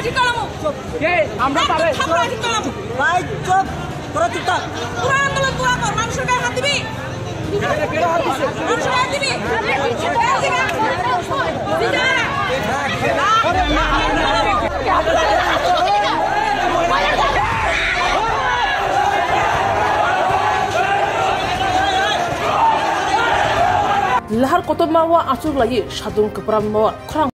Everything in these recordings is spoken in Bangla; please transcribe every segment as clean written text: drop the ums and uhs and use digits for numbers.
ঠিক করামু আমরা পারে ঠিক করামু ভাই চুপ তোরা চুপ থাক তোরা আন্দোলন তোরা কর মানুষের গায়ে হাত দিবি মানুষের গায়ে দিবি lahar kotor mawa asur lagi sadung keperam mawa kurang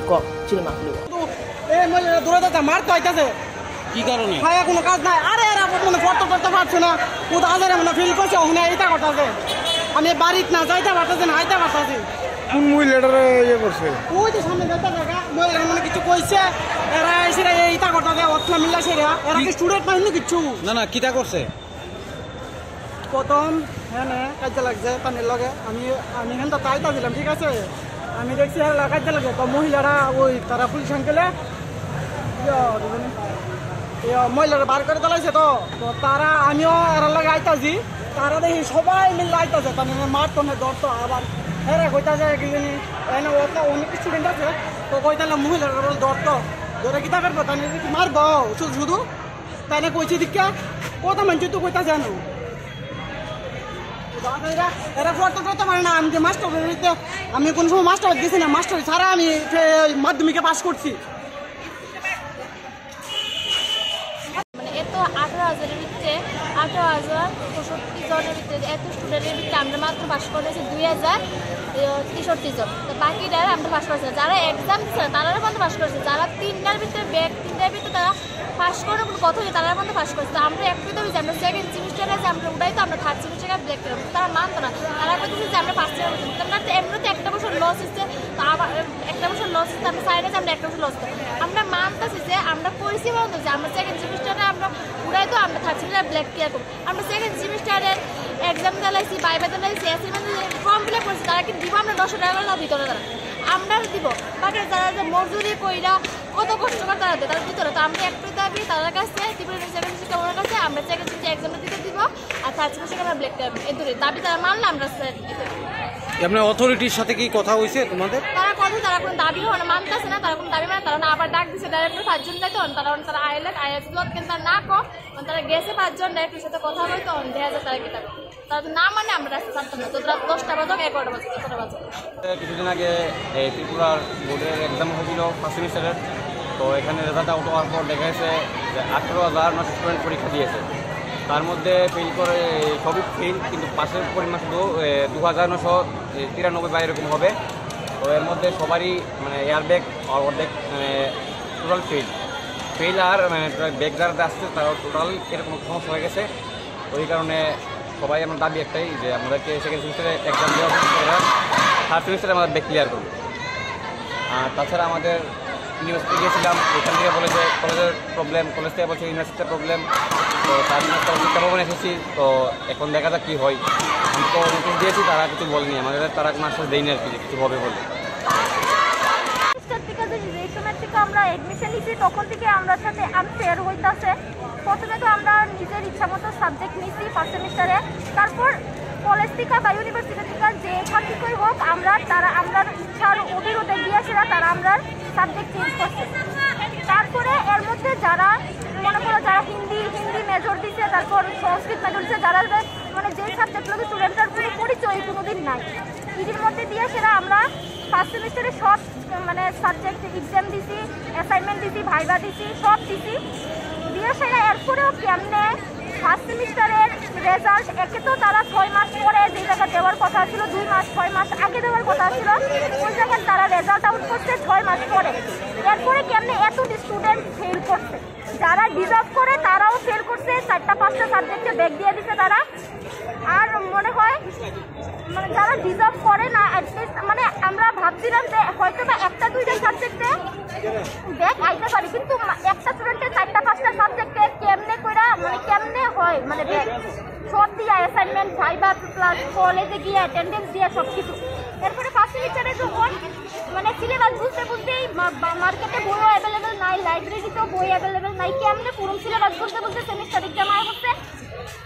kok cini maklu মানে দূরে দাদা মার তো আইতাছে কি কারণে খায়া কোনো কাজ নাই আরে এরা মানে ফটো করতে পারছে না ও তো আজারে মানে ফিল করছে ওখানে এইটা করতেছে আমি বাড়িতে না যাইতে পারতেছে না আইতে পারতেছি কোন মহিলাটারে ইয়ে করছে ওই যে সামনে যাইতে জায়গা মহিলা মানে কিছু কইছে এরা এসে এইটা করতেছে অর্থ মিলা সেরা এরা কি স্টুডেন্ট পাইনি কিছু না না কিটা করছে প্রথম হ্যাঁ কাজে লাগছে পানির লগে আমি এখান তো তাইতা দিলাম ঠিক আছে আমি দেখছি কাজে লাগে তো মহিলারা ওই তারা পুলিশ আঙ্কেলে মহিলারা বার করে তোলাইছে তো তারা আমিও এর লাগে আইতাছি তারা দেখি সবাই মিলে আইতাছে তার মারতো না ধরতো আবার হ্যাঁ কইতাছে কি জানি এনে অনেক স্টুডেন্ট আছে তো কইতালে মহিলারা ধরতো ধরে কি থাকবে তাই মারবো শুধু তাই না কইছি দীক্ষা কথা মানছি তো কইতা জানো এরা ফটো করতে পারে না আমি যে মাস্টার আমি কোন সময় মাস্টার দিয়েছি না মাস্টার ছাড়া আমি মাধ্যমিকে পাস করছি মানে এত 18,000-এর ভিতরে 18,065 জনের ভিতরে এত স্টুডেন্টের ভিতরে আমরা মাত্র পাস করেছি 2,063 জন তো বাকিরা আমরা পাস করেছি যারা এক্সাম দিচ্ছে তারা পর্যন্ত পাস করেছে যারা তিনটার ভিতরে ব্যাগ তিনটার ভিতরে তারা পাস করার কোনো কথা নেই তারা পর্যন্ত পাস করেছে তো আমরা একটু তো আমরা সেকেন্ড সেমিস্টারে আছে আমরা ওটাই তো আমরা থার্ড সেমিস্টারে ব্ল্যাক করবো তারা মানতো না তারা বলতেছে যে আমরা ফার্স্ট ইয়ার করছি তোমরা তো এমনিতে একটা বছর লস হচ্ছে তো আবার একটা বছর লস হচ্ছে আমরা সাইডে যে আমরা একটা বছর লস করি আমরা মানতেছি যে আমরা করেছি বলতো যে আমরা সেকেন্ড সেমিস্টারে আমরা ওটাই তো আমরা থার্ড সেমিস্টারে ব্ল্যাক ক্লিয়ার করবো আমরা সেকেন্ড সেমিস্টারের এক্সাম দিলাইছি বাইবা দিলাইছি অ্যাসাইনমেন্ট ফর্ম ফিল আপ করেছি তারা কি দিব আমরা 900 টাকা করে না দিত না তারা আমরা দিব বাকি যারা যে মজুরি কইরা কত কষ্ট করে তারা দেয় তারা দিত না তো আমরা একটু দাবি তাদের কাছে ত্রিপুরা সেকেন্ড সেমিস্টার ওনার কাছে আমরা সেকেন্ড সেমিস্টার এক্সামটা দিতে দিব আর থার্ড সেমিস্টারে আমরা ব্ল্যাক করব এই ধরে দাবি তারা মানলে আমরা আপনার অথরিটির সাথে কি কথা হয়েছে তোমাদের তারা কথা তারা কোনো দাবি মানতেছে না তারা কোনো দাবি মানে তারা না আবার ডাক দিচ্ছে ডাইরেক্টর 5 জন যাইতো তারা আইএস কিন্তু তারা না কো তারা গেছে 5 জন ডাইরেক্টর সাথে কথা বলতো দেখা যায় তারা কি তারা তো না মানে আমরা রাস্তা ছাড়তাম না তো রাত 10টা বাজে 11টা বাজে 12টা বাজে কিছুদিন আগে ত্রিপুরার বোর্ডের এক্সাম হয়েছিল ফার্স্ট সেমিস্টারের তো এখানে রেজাল্ট আউট হওয়ার পর দেখা গেছে যে 18,000 স্টুডেন্ট পরীক্ষা দিয়েছে তার মধ্যে ফেল করে সবই ফেল কিন্তু পাশের পরিমাণ শুধু 2,993 বা এরকম হবে তো এর মধ্যে সবারই মানে এয়ার ব্যাগ আর অর্ধেক টোটাল ফেল আর মানে ব্যাগ যারা আসছে তারা টোটাল এরকম সমস্যা হয়ে গেছে ওই কারণে সবাই আমার দাবি একটাই যে আমাদেরকে সেকেন্ড সেমিস্টারে এক্সাম দেওয়া থার্ড সেমিস্টারে আমাদের ব্যাগ ক্লিয়ার করবে আর তাছাড়া আমাদের ইউনিভার্সিটি গিয়েছিলাম ওখান থেকে বলেছে কলেজের প্রবলেম কলেজ থেকে বলছে ইউনিভার্সিটির প্রবলেম তো তার জন্য শিক্ষা ভবনে এসেছি তো এখন দেখা যাক কী হয় আমি তো নোটিশ দিয়েছি তারা কিছু বলেনি আমাদের তারা কোনো আশ্বাস দেয়নি আর কিছু হবে বলে আমরা এডমিশন নিচ্ছি তখন থেকে আমরা সাথে আনফেয়ার হইতেছে প্রথমে তো আমরা নিজের ইচ্ছা মতো সাবজেক্ট নিচ্ছি ফার্স্ট সেমিস্টারে তারপর কলেজ থেকে বা ইউনিভার্সিটি থেকে যে থাকি হোক আমরা ইচ্ছার অবিরোধে গিয়েছিলা তারা আমরা সাবজেক্ট চেঞ্জ করছে তারপরে এর মধ্যে যারা মনে করো যারা হিন্দি মেজর দিচ্ছে তারপর সংস্কৃত মেজর দিচ্ছে যারা মানে যে সাবজেক্টগুলো স্টুডেন্টরা কোনো পরিচয় কোনোদিন নাই এটির মধ্যে দিয়ে সেটা আমরা ফার্স্ট সেমিস্টারে সব মানে সাবজেক্ট এক্সাম দিছি, অ্যাসাইনমেন্ট দিছি, ভাইবা দিছি, সব দিছি দিয়ে সেটা এরপরেও কেমনে ফার্স্ট সেমিস্টারের রেজাল্ট একে তো তারা 6 মাস পরে যে জায়গায় দেওয়ার কথা ছিল 2 মাস 6 মাস আগে দেওয়ার কথা ছিল ওই জায়গায় তারা রেজাল্ট আউট করছে 6 মাস পরে। এরপরে কেমনে এত স্টুডেন্ট ফেল করছে, যারা ডিজার্ভ করে তারাও ফেল করছে, 4টা-5টা সাবজেক্টে ব্যাক দিয়ে দিছে তারা। আর মনে হয় মানে যারা ডিজার্ভ করে না অ্যাটলিস্ট মানে আমরা ভাবছিলাম যে হয়তো বা 1টা-2টা সাবজেক্টে ব্যাক আইতে পারে, কিন্তু একটা স্টুডেন্টের 4টা-5টা সাবজেক্টে কেমনে কইরা মানে কেমনে হয় মানে ব্যাক সব দিয়া অ্যাসাইনমেন্ট ভাইবা প্লাস কলেজে গিয়ে অ্যাটেন্ডেন্স দিয়া সব কিছু। এরপরে ফার্স্ট সেমিস্টারে যখন মানে সিলেবাস বুঝতে বুঝতেই মার্কেটে বইও অ্যাভেলেবেল নাই, লাইব্রেরিতেও বই অ্যাভেলেবেল নাই, কেমনে পুরো সিলেবাস বুঝতে বুঝতে সেমিস্টার এক্সাম আয় হচ্ছে।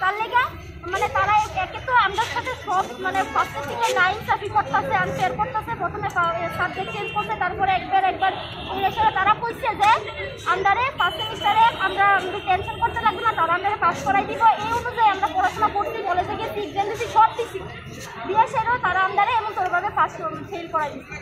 তার লেগে মানে তারা একে তো আমাদের সাথে সব মানে ফার্স্টের থেকে 9 চাকরি করতেছে, আনফেয়ার করতেছে, প্রথমে সাবজেক্ট চেঞ্জ করছে, তারপরে একবার ইংলিশে তারা কইছে যে আন্ডারে ফার্স্ট সেমিস্টারে আমরা টেনশন করতে লাগবে না, তারা আমরা পাস করাই দিব। এই অনুযায়ী আমরা পড়াশোনা করছি, কলেজে গিয়ে এক্সাম দিচ্ছি, সব দিচ্ছি দিয়ে সেটাও তারা আন্ডারে এমন তোরভাবে পাস ফেল করাই দিচ্ছে।